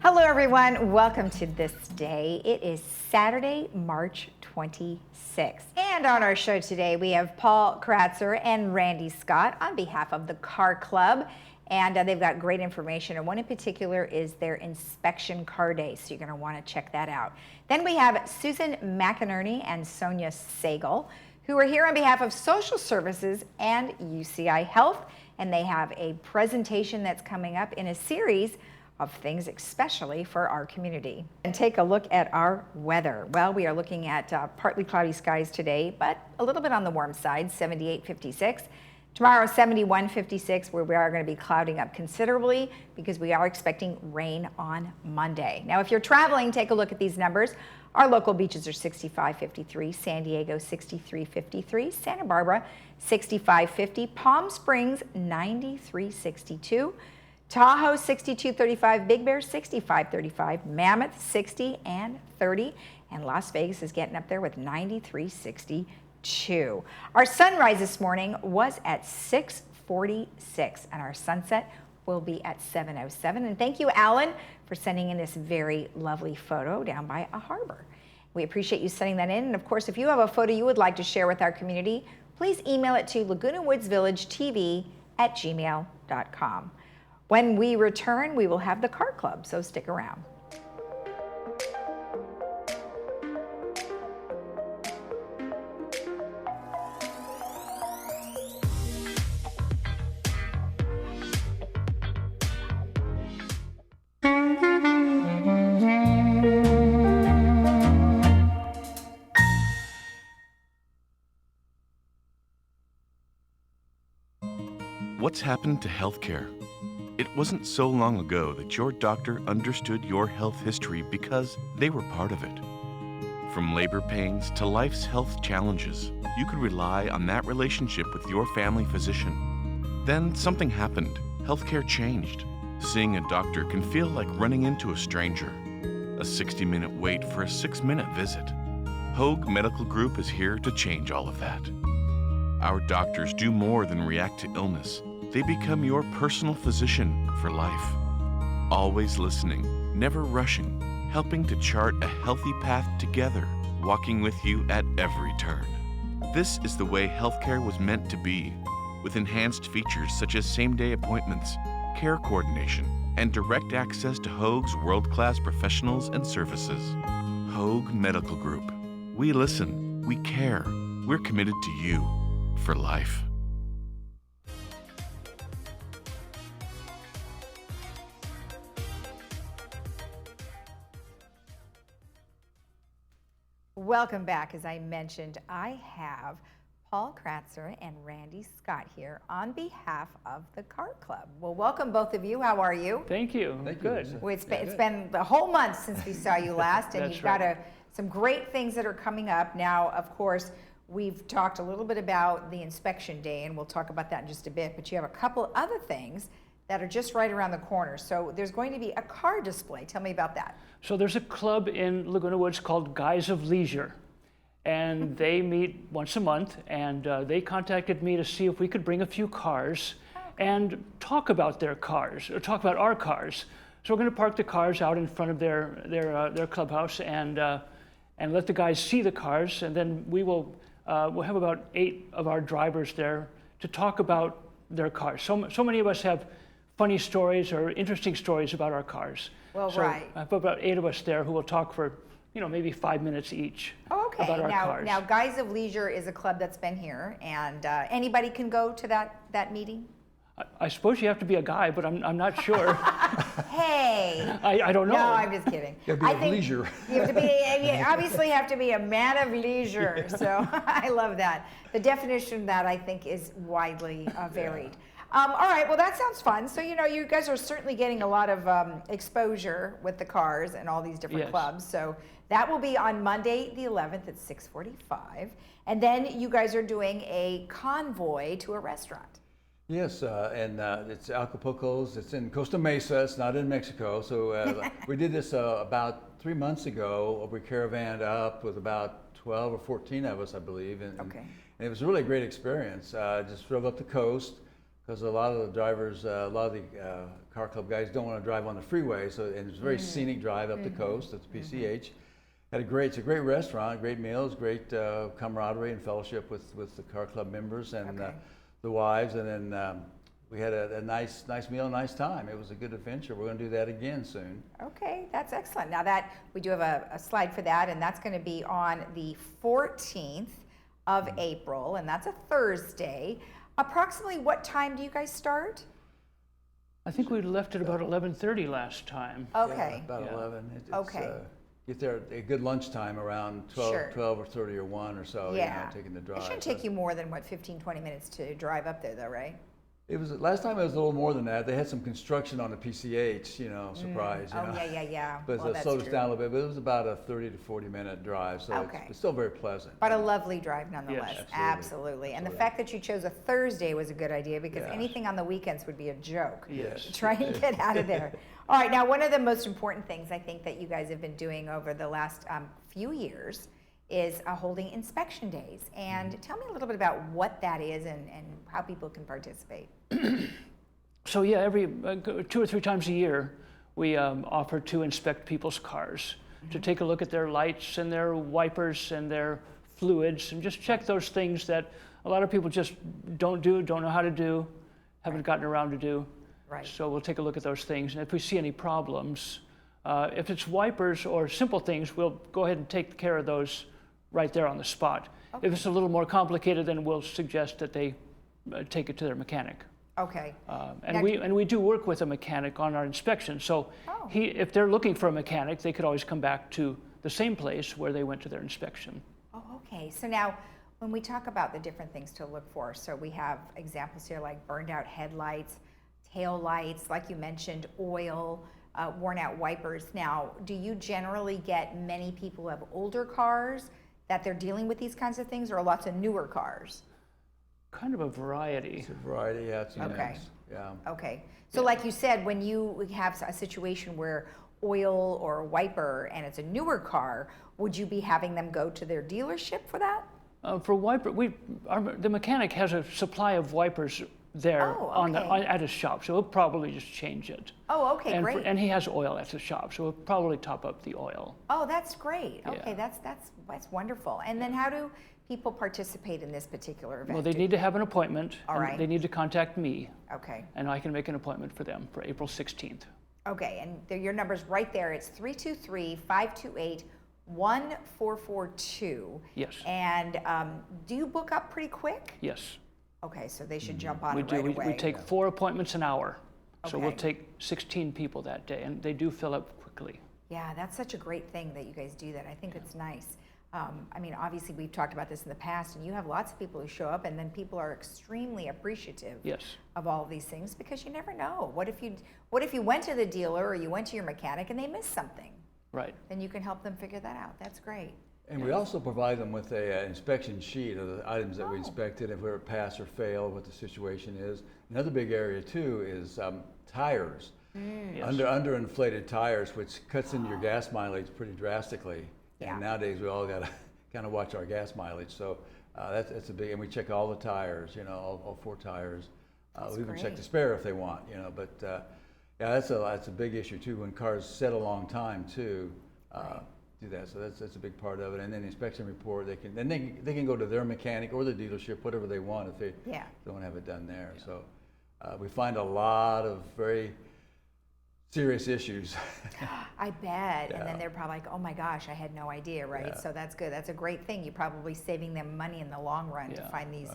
Hello everyone, welcome to This Day. It is Saturday, March 26th. And on our show today, we have Paul Kratzer and Randy Scott on behalf of the Car Club. And they've got great information, and one in particular is their inspection car day, so you're going to want to check that out. Then we have Susan McInerney and Sonia Sagal, who are here on behalf of Social Services and UCI Health, and they have a presentation that's coming up in a series of things especially for our community. And take a look at our weather. Well, we are looking at partly cloudy skies today, but a little bit on the warm side, 78-56. Tomorrow, 71-56, where we are going to be clouding up considerably because we are expecting rain on Monday. Now, if you're traveling, take a look at these numbers. Our local beaches are 65-53, San Diego 63-53, Santa Barbara 65-50, Palm Springs 93-62, Tahoe 62-35, Big Bear 65-35, Mammoth 60 and 30, and Las Vegas is getting up there with 93-62. Our sunrise this morning was at 6:46, and our sunset will be at 7:07. And thank you, Alan, for sending in this very lovely photo down by a harbor. We appreciate you sending that in. And of course, if you have a photo you would like to share with our community, please email it to lagunawoodsvillagetv@gmail.com. When we return, we will have the Car Club, so stick around. What's happened to healthcare? It wasn't so long ago that your doctor understood your health history because they were part of it. From labor pains to life's health challenges, you could rely on that relationship with your family physician. Then something happened. Healthcare changed. Seeing a doctor can feel like running into a stranger. A 60-minute wait for a 6-minute visit. Hogue Medical Group is here to change all of that. Our doctors do more than react to illness. They become your personal physician for life. Always listening, never rushing, helping to chart a healthy path together, walking with you at every turn. This is the way healthcare was meant to be, with enhanced features such as same-day appointments, care coordination, and direct access to Hogue's world-class professionals and services. Hogue Medical Group. We listen, we care, we're committed to you for life. Welcome back. As I mentioned, I have Paul Kratzer and Randy Scott here on behalf of the Car Club. Well, welcome both of you. How are you? Thank you. Good. Well, it's been the whole month since we saw you last, and you've got right. some great things that are coming up. Now, of course, we've talked a little bit about the inspection day, and we'll talk about that in just a bit, but you have a couple other things that are just right around the corner. So there's going to be a car display. Tell me about that. So there's a club in Laguna Woods called Guys of Leisure, and they meet once a month, and they contacted me to see if we could bring a few cars and talk about their cars, or talk about our cars. So we're going to park the cars out in front of their clubhouse and let the guys see the cars, and then we'll have about 8 of our drivers there to talk about their cars. So many of us have funny stories or interesting stories about our cars. Well, so right. I have about 8 of us there who will talk for, maybe 5 minutes each about our cars. Now, Guys of Leisure is a club that's been here, and anybody can go to that meeting? I suppose you have to be a guy, but I'm not sure. Hey. I don't know. No, I'm just kidding. You have to be of leisure. You obviously have to be a man of leisure. So I love that. The definition of that, I think, is widely varied. All right, well, that sounds fun. So, you guys are certainly getting a lot of exposure with the cars and all these different clubs. So that will be on Monday, the 11th at 6:45. And then you guys are doing a convoy to a restaurant. Yes, and it's Acapulco's. It's in Costa Mesa. It's not in Mexico. So we did this about 3 months ago. We caravanned up with about 12 or 14 of us, I believe. And it was a really great experience. Just drove up the coast because a lot of the drivers, a lot of the car club guys don't want to drive on the freeway, so and it's a very scenic drive up the coast. It's PCH. It's a great restaurant, great meals, great camaraderie and fellowship with the car club members and the wives, and then we had a nice meal, nice time. It was a good adventure. We're going to do that again soon. Okay, that's excellent. Now that we do have a slide for that, and that's going to be on the 14th of April, and that's a Thursday. Approximately what time do you guys start? I think we left at about 11:30 last time. Okay. Yeah, about 11. Okay. Get there at a good lunchtime around 12, Sure. 12 or 30 or 1 or so, Yeah. taking the It drive. shouldn't take you more than, what, 15, 20 minutes to drive up there, though, right? It was, last time it was a little more than that. They had some construction on the PCH, surprise. Oh, yeah. But Well, it that's slowed us true. down a little bit, but it was about a 30 to 40 minute drive, so Okay. it's still very pleasant. But a lovely drive nonetheless. Yes. Absolutely. And the fact that you chose a Thursday was a good idea, because Yeah. anything on the weekends would be a joke. Yes. Try and get out of there. All right, now one of the most important things I think that you guys have been doing over the last few years is holding inspection days. And tell me a little bit about what that is and how people can participate. So yeah, every 2 or 3 times a year, we offer to inspect people's cars, to take a look at their lights and their wipers and their fluids, and just check those things that a lot of people just don't know how to do, haven't gotten around to do. Right. So we'll take a look at those things, and if we see any problems, if it's wipers or simple things, we'll go ahead and take care of those right there on the spot. If it's a little more complicated, then we'll suggest that they take it to their mechanic. Okay. And we do work with a mechanic on our inspection. So if they're looking for a mechanic, they could always come back to the same place where they went to their inspection. Oh, okay. So now, when we talk about the different things to look for, so we have examples here like burned out headlights, tail lights, like you mentioned, oil, worn out wipers. Now, do you generally get many people who have older cars that they're dealing with these kinds of things, or lots of newer cars? Kind of a variety. It's a variety, yeah, it's a Okay. mix. Yeah. Okay. So like you said, when you have a situation where oil or a wiper and it's a newer car, would you be having them go to their dealership for that? For wiper, the mechanic has a supply of wipers there at his shop, so he'll probably just change it. Oh, okay, And great. and he has oil at the shop, so he'll probably top up the oil. Oh, that's great. Okay, Yeah. that's wonderful. And then how do people participate in this particular event? Well, they need to have an appointment. All and right. They need to contact me, Okay. and I can make an appointment for them for April 16th. Okay, and your number's right there. It's 323-528-1442. Yes. And do you book up pretty quick? Yes. Okay, so they should jump on We it do. right away. We take 4 appointments an hour. So we'll Okay. take 16 people that day, and they do fill up quickly. Yeah, that's such a great thing that you guys do that. I think it's nice. I mean, obviously, we've talked about this in the past, and you have lots of people who show up, and then people are extremely appreciative Yes. of all of these things, because you never know. What if you went to the dealer or you went to your mechanic and they missed something? Right. Then you can help them figure that out. That's great. And we also provide them with a inspection sheet of the items that we Oh. inspected, if we're pass or fail, what the situation is. Another big area too is tires. Yes. Underinflated tires, which cuts into your gas mileage pretty drastically. Yeah. And nowadays we all got to kind of watch our gas mileage. So that's a big, and we check all the tires, all 4 tires. We even check great. the spare if they want, but yeah, that's a big issue too, when cars sit a long time too. Do that, so that's a big part of it. And then the inspection report, they can go to their mechanic or the dealership, whatever they want, if they don't have it done there. Yeah. So we find a lot of very serious issues. I bet. Yeah. And then they're probably like, oh my gosh, I had no idea, right? Yeah. So that's good. That's a great thing. You're probably saving them money in the long run to Yeah, find these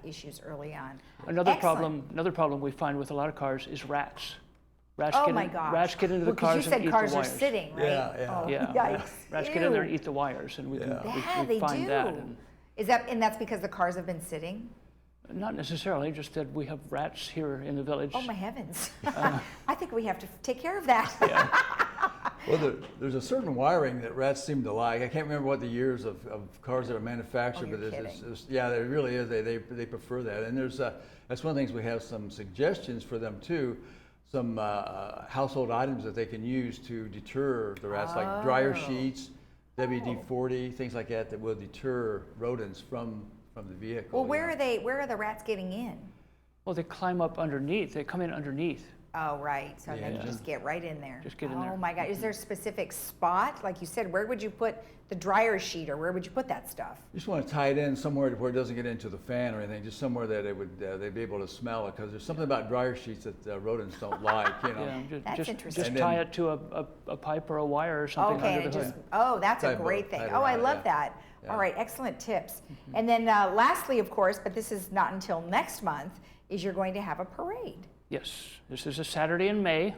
issues early on. Another Excellent. problem we find with a lot of cars is rats. Rats Oh get my in, gosh. Rats get into the Well, 'cause cars you said and eat cars the are wires. sitting, right? Yeah, yeah. Oh, Yeah. yikes. Rats get in there and Ew. eat the wires, and we Yeah, they find do. that. And And that's because the cars have been sitting? not necessarily, just that we have rats here in the village. Oh my heavens. I think we have to take care of that. Well, there's a certain wiring that rats seem to like. I can't remember what the years of cars that are manufactured, Oh, you're but kidding. yeah, there really is. They prefer that. And that's one of the things we have some suggestions for them too. Some household items that they can use to deter the rats, like dryer sheets, WD-40, things like that will deter rodents from the vehicle. Well, where are the rats getting in? Well, they climb up underneath. They come in underneath. Oh, right. So then you Yeah. just get right in there. Just get in there. Oh my God. Is there a specific spot? Like you said, where would you put the dryer sheet, or where would you put that stuff? You just want to tie it in somewhere where it doesn't get into the fan or anything, just somewhere that it would they'd be able to smell it, because there's something about dryer sheets that rodents don't like, you know. Yeah, That's interesting. just And tie then- it to a pipe or a wire or something Okay, under and the just, hood. oh, that's a Tie it great thing. around, Oh, I love yeah. that. Yeah. All right, excellent tips. And then lastly, of course, but this is not until next month, is you're going to have a parade. Yes, this is a Saturday in May,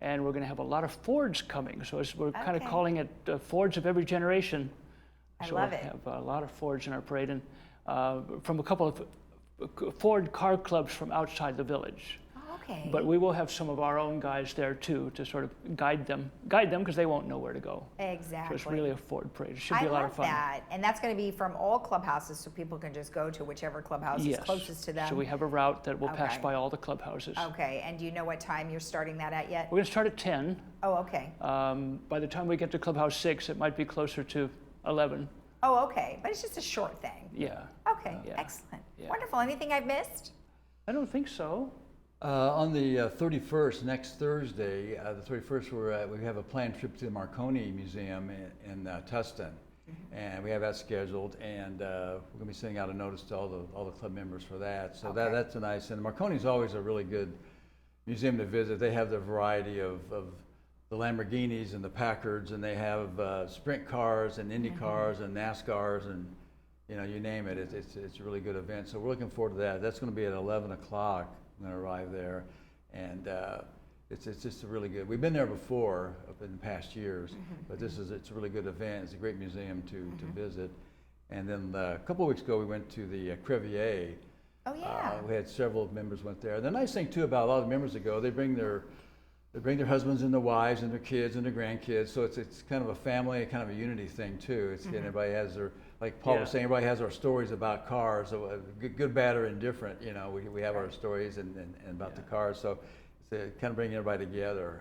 and we're going to have a lot of Fords coming. So we're kind of Okay. calling it Fords of every generation. I So love we'll it. have a lot of Fords in our parade, and from a couple of Ford car clubs from outside the village. Oh, okay. But we will have some of our own guys there too, to sort of guide them because they won't know where to go. Exactly. So it's really a Ford parade. It should be I a lot love of fun. that. And that's going to be from all clubhouses, so people can just go to whichever clubhouse is closest to them. So we have a route that will pass Okay. by all the clubhouses. Okay, and do you know what time you're starting that at yet? We're going to start at 10. Oh, okay. By the time we get to Clubhouse 6, it might be closer to 11. Oh, okay, but it's just a short thing. Yeah. Okay, Yeah. excellent. Yeah. Wonderful. Anything I've missed? I don't think so. On the 31st, next Thursday, the 31st, we have a planned trip to the Marconi Museum in Tustin, and we have that scheduled, and we're going to be sending out a notice to all the club members for that. So Okay. that's a nice, and Marconi is always a really good museum to visit. They have the variety of the Lamborghinis and the Packards, and they have sprint cars and Indy cars and NASCARs, and you name it. It's a really good event. So we're looking forward to that. That's going to be at 11 o'clock. I'm going to arrive there, and it's just a really good. We've been there before up in the past years, but it's a really good event. It's a great museum to visit. And then a couple of weeks ago, we went to the Crevier. Oh, yeah. We had several members went there. The nice thing too about a lot of the members that go, they bring their husbands and their wives and their kids and their grandkids. So it's kind of a family, kind of a unity thing too. It's and everybody has their, like Paul was saying, everybody has our stories about cars, so good, bad, or indifferent. We have our stories and about the cars. So it's kind of bringing everybody together.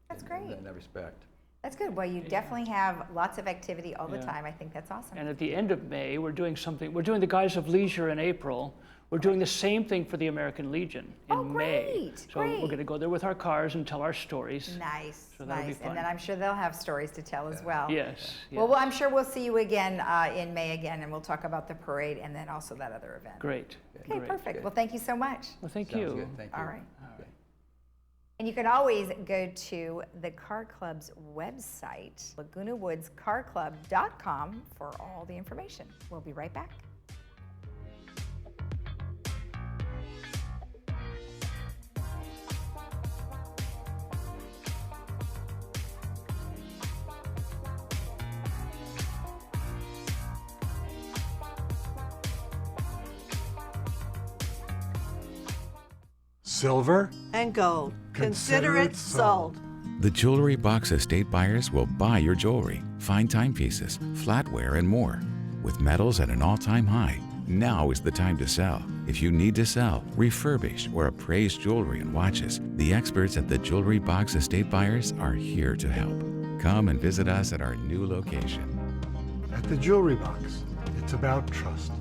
That's great. In that respect. That's good. Well, you definitely have lots of activity all the time. I think that's awesome. And at the end of May, we're doing something. We're doing the Guys of Leisure in April. We're doing the same thing for the American Legion in May. great, So great. we're going to go there with our cars and tell our stories. Nice, So that'll be nice. fun. And then I'm sure they'll have stories to tell as well. Yes. Well, I'm sure we'll see you again in May again, and we'll talk about the parade and then also that other event. Great. Okay, Great. perfect. Well, thank you so much. Well, thank Sounds you. good. Thank you. All right. Okay. And you can always go to the Car Club's website, lagunawoodscarclub.com, for all the information. We'll be right back. Silver? and gold. Consider it sold. The Jewelry Box Estate buyers will buy your jewelry, fine timepieces, flatware, and more. With metals at an all-time high, now is the time to sell. If you need to sell, refurbish, or appraise jewelry and watches, the experts at the Jewelry Box Estate buyers are here to help. Come and visit us at our new location. At the Jewelry Box, it's about trust.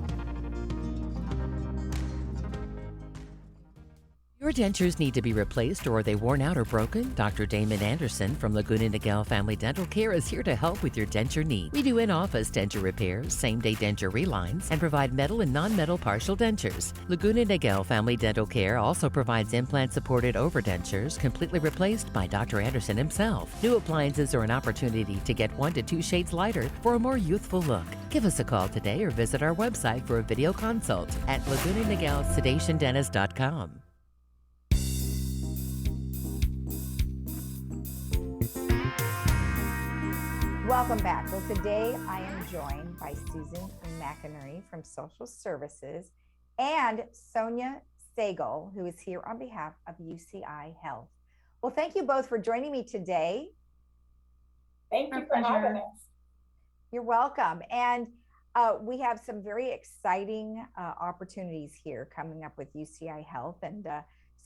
Your dentures need to be replaced, or are they worn out or broken? Dr. Damon Anderson from Laguna Niguel Family Dental Care is here to help with your denture needs. We do in-office denture repairs, same-day denture relines, and provide metal and non-metal partial dentures. Laguna Niguel Family Dental Care also provides implant-supported overdentures, completely replaced by Dr. Anderson himself. New appliances are an opportunity to get 1 to 2 shades lighter for a more youthful look. Give us a call today or visit our website for a video consult at lagunaniguelsedationdentist.com. Welcome back. Well, today I am joined by Susan McInerney from Social Services and Sonia Sagal, who is here on behalf of UCI Health. Well, thank you both for joining me today. Thank you for having us. You're welcome. And we have some very exciting opportunities here coming up with UCI Health. And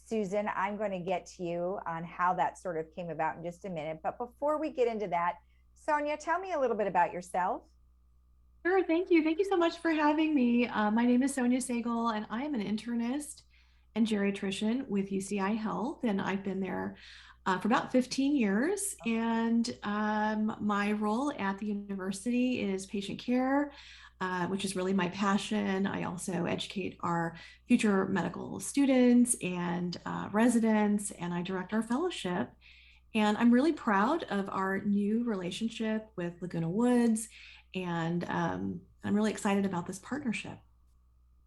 Susan, I'm going to get to you on how that sort of came about in just a minute. But before we get into that, Sonia, tell me a little bit about yourself. Sure, thank you. Thank you so much for having me. My name is Sonia Sagal, and I am an internist and geriatrician with UCI Health, and I've been there for about 15 years. And my role at the university is patient care, which is really my passion. I also educate our future medical students and residents, and I direct our fellowship. And I'm really proud of our new relationship with Laguna Woods, and I'm really excited about this partnership.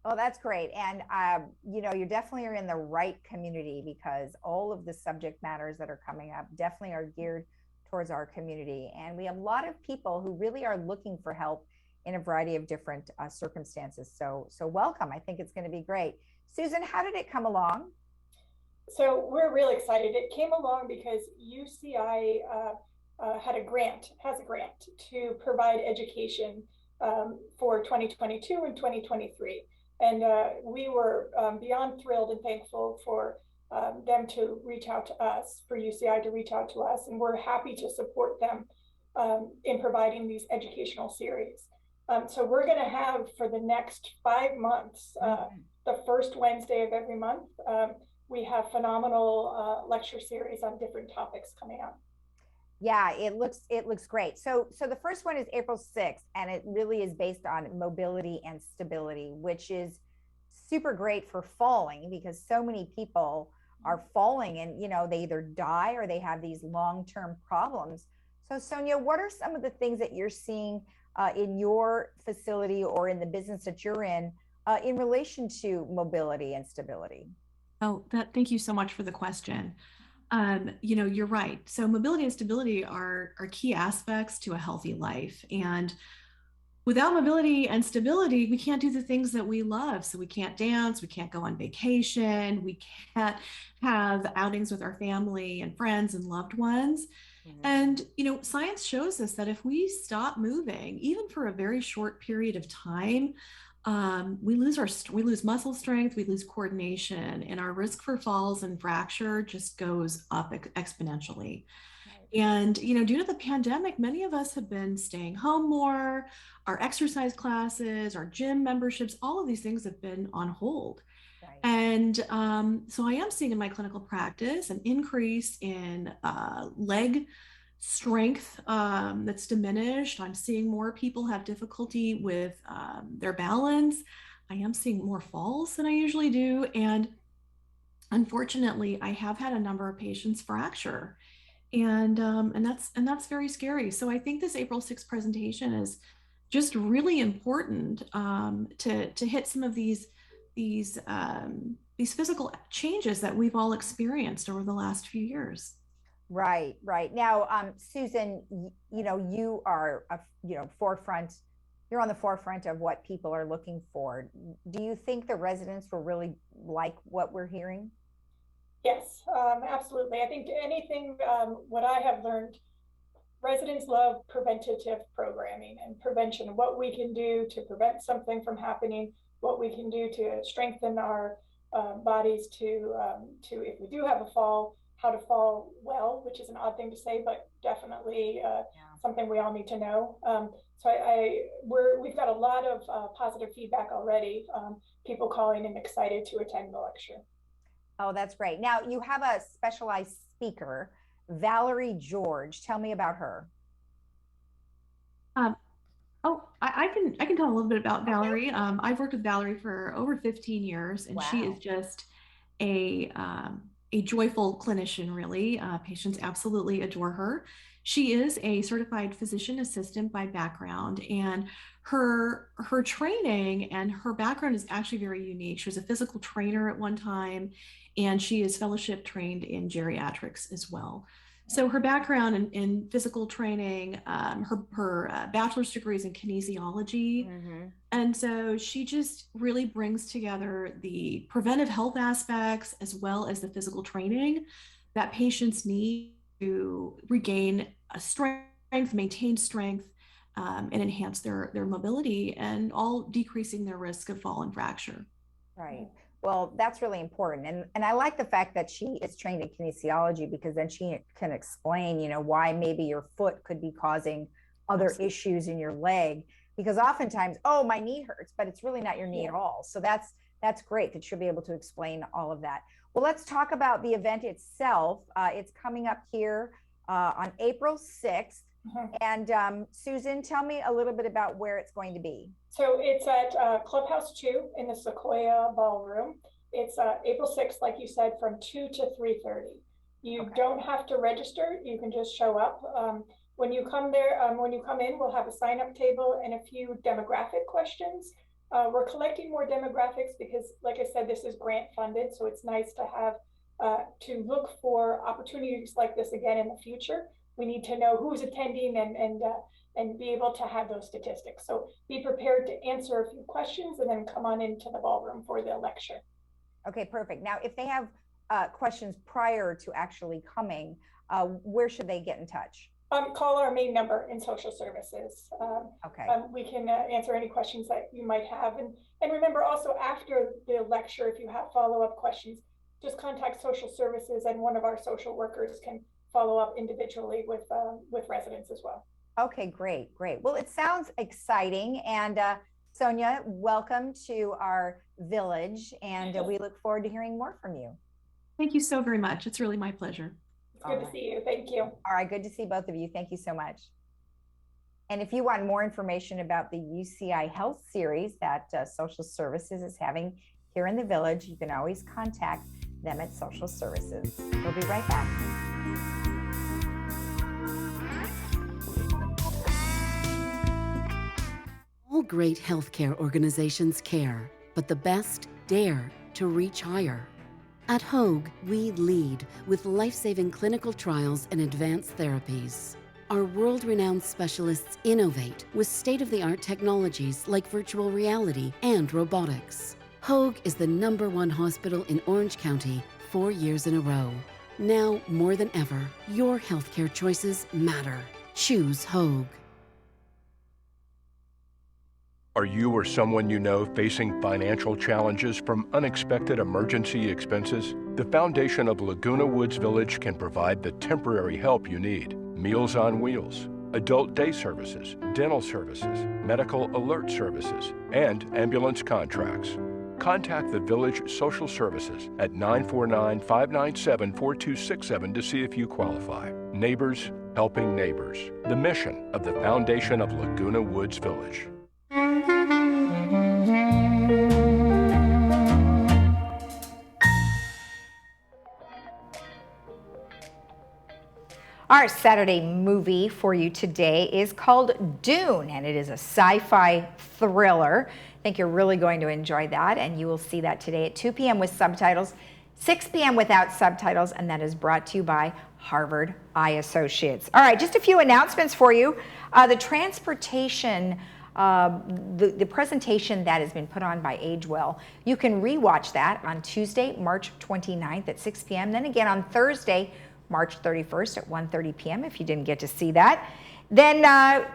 Oh, that's great. And, you definitely are in the right community because all of the subject matters that are coming up definitely are geared towards our community. And we have a lot of people who really are looking for help in a variety of different circumstances. So welcome. I think it's going to be great. Susan, how did it come along? So we're really excited. It came along because UCI has a grant to provide education for 2022 and 2023. And we were beyond thrilled and thankful for them to reach out to us, for UCI to reach out to us. And we're happy to support them in providing these educational series. So we're going to have for the next 5 months, the first Wednesday of every month, we have phenomenal lecture series on different topics coming up. Yeah, it looks great. So the first one is April 6th, and it really is based on mobility and stability, which is super great for falling because so many people are falling and they either die or they have these long-term problems. So Sonia, what are some of the things that you're seeing in your facility or in the business that you're in relation to mobility and stability? Oh, thank you so much for the question. You're right. So mobility and stability are key aspects to a healthy life. And without mobility and stability, we can't do the things that we love. So we can't dance, we can't go on vacation, we can't have outings with our family and friends and loved ones. And, science shows us that if we stop moving, even for a very short period of time, we lose muscle strength, we lose coordination, and our risk for falls and fracture just goes up exponentially. And, due to the pandemic, many of us have been staying home more, our exercise classes, our gym memberships, all of these things have been on hold. Right. And so I am seeing in my clinical practice an increase in leg strength that's diminished. I'm seeing more people have difficulty with their balance. I am seeing more falls than I usually do. And unfortunately, I have had a number of patients fracture. And that's very scary. So I think this April 6th presentation is just really important to hit some of these physical changes that we've all experienced over the last few years. Right. Now, Susan, you are you're on the forefront of what people are looking for. Do you think the residents will really like what we're hearing? Yes, absolutely. I think anything, what I have learned, residents love preventative programming and prevention, what we can do to prevent something from happening, what we can do to strengthen our bodies to if we do have a fall, how to fall well, which is an odd thing to say, but definitely something we all need to know. So we've got a lot of positive feedback already, people calling and excited to attend the lecture. Oh, that's great. Now you have a specialized speaker, Valerie George. Tell me about her. I can tell a little bit about Valerie. I've worked with Valerie for over 15 years, and she is just a joyful clinician, really. Patients absolutely adore her. She is a certified physician assistant by background, and her training and her background is actually very unique. She was a physical trainer at one time, and she is fellowship trained in geriatrics as well. So her background in physical training, her bachelor's degree is in kinesiology. Mm-hmm. And so she just really brings together the preventive health aspects as well as the physical training that patients need to regain strength, maintain strength, and enhance their mobility, and all decreasing their risk of fall and fracture. Right. Well, that's really important. And I like the fact that she is trained in kinesiology, because then she can explain, why maybe your foot could be causing other issues in your leg, because oftentimes, oh, my knee hurts, but it's really not your knee at all. So that's That's great that you'll be able to explain all of that. Well, let's talk about the event itself. It's coming up here on April 6th. And Susan, tell me a little bit about where it's going to be. So it's at Clubhouse 2 in the Sequoia Ballroom. It's April 6th, like you said, from 2 to 3:30. You don't have to register. You can just show up. When you come there, when you come in, we'll have a sign-up table and a few demographic questions. We're collecting more demographics because, like I said, this is grant funded, so it's nice to have to look for opportunities like this again in the future. We need to know who's attending and be able to have those statistics. So be prepared to answer a few questions and then come on into the ballroom for the lecture. Okay, perfect. Now, if they have questions prior to actually coming, where should they get in touch? Call our main number in social services. Okay. We can answer any questions that you might have. And remember also, after the lecture, if you have follow-up questions, just contact social services and one of our social workers can follow up individually with residents as well. Okay, great, great. Well, it sounds exciting. And Sonia, welcome to our village. And we look forward to hearing more from you. Thank you so very much. It's really my pleasure. It's good to see you. Thank you. All right, good to see both of you. Thank you so much. And if you want more information about the UCI Health Series that Social Services is having here in the village, you can always contact them at Social Services. We'll be right back. All great healthcare organizations care, but the best dare to reach higher. At Hoag, we lead with life-saving clinical trials and advanced therapies. Our world-renowned specialists innovate with state-of-the-art technologies like virtual reality and robotics. Hoag is the #1 hospital in Orange County 4 years in a row. Now, more than ever, your healthcare choices matter. Choose Hoag. Are you or someone you know facing financial challenges from unexpected emergency expenses? The foundation of Laguna Woods Village can provide the temporary help you need. Meals on Wheels, adult day services, dental services, medical alert services, and ambulance contracts. Contact the Village Social Services at 949-597-4267 to see if you qualify. Neighbors helping neighbors. The mission of the foundation of Laguna Woods Village. Our Saturday movie for you today is called Dune, and it is a sci-fi thriller. I think you're really going to enjoy that, and you will see that today at 2 p.m. with subtitles, 6 p.m. without subtitles, and that is brought to you by Harvard Eye Associates. All right, just a few announcements for you. The transportation, the presentation that has been put on by AgeWell, you can rewatch that on Tuesday, March 29th at 6 p.m., then again on Thursday, March 31st at 1:30 p.m. if you didn't get to see that. Then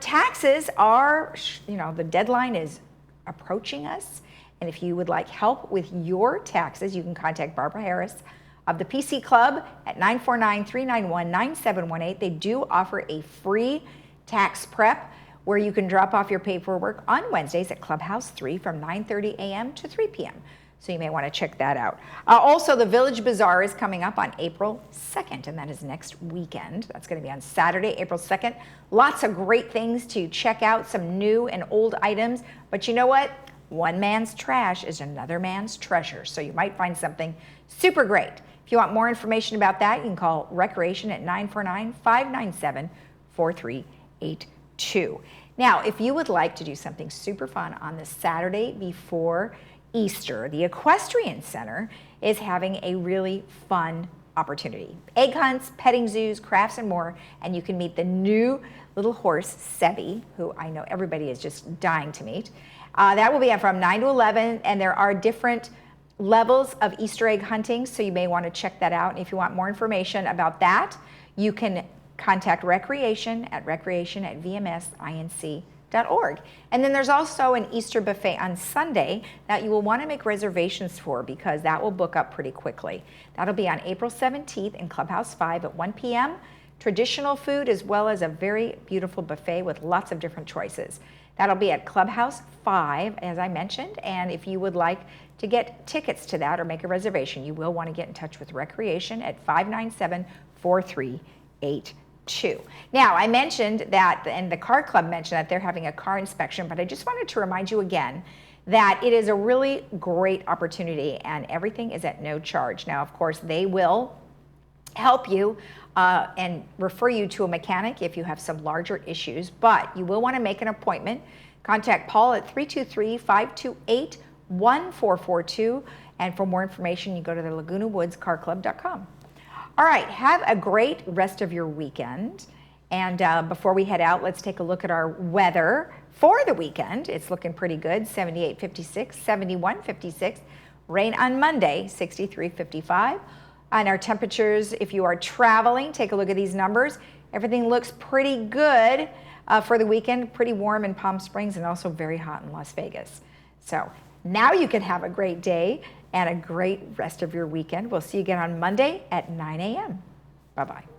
taxes are, the deadline is approaching us. And if you would like help with your taxes, you can contact Barbara Harris of the PC Club at 949-391-9718. They do offer a free tax prep where you can drop off your paperwork on Wednesdays at Clubhouse 3 from 9:30 a.m. to 3 p.m. So you may want to check that out. Also, the Village Bazaar is coming up on April 2nd, and that is next weekend. That's going to be on Saturday, April 2nd. Lots of great things to check out, some new and old items. But you know what? One man's trash is another man's treasure. So you might find something super great. If you want more information about that, you can call Recreation at 949-597-4382. Now, if you would like to do something super fun on the Saturday before Easter, the Equestrian Center is having a really fun opportunity. Egg hunts, petting zoos, crafts, and more. And you can meet the new little horse, Sebi, who I know everybody is just dying to meet. That will be from 9 to 11, and there are different levels of Easter egg hunting, so you may want to check that out. And if you want more information about that, you can contact Recreation at vmsinc.org. And then there's also an Easter buffet on Sunday that you will want to make reservations for because that will book up pretty quickly. That'll be on April 17th in Clubhouse 5 at 1 p.m. Traditional food as well as a very beautiful buffet with lots of different choices. That'll be at Clubhouse 5, as I mentioned, and if you would like To get tickets to that or make a reservation, you will want to get in touch with Recreation at 597-4382. Now, I mentioned that, and the car club mentioned that they're having a car inspection, but I just wanted to remind you again that it is a really great opportunity and everything is at no charge. Now, of course, they will help you and refer you to a mechanic if you have some larger issues, but you will want to make an appointment. Contact Paul at 323-528-1442, and for more information, you go to the LagunaWoodsCarClub.com. All right, have a great rest of your weekend. And before we head out, let's take a look at our weather for the weekend. It's looking pretty good, 78, 56, 71, 56. Rain on Monday, 63, 55. And our temperatures, if you are traveling, take a look at these numbers. Everything looks pretty good for the weekend, pretty warm in Palm Springs and also very hot in Las Vegas. So now you can have a great day and a great rest of your weekend. We'll see you again on Monday at 9 a.m. Bye-bye.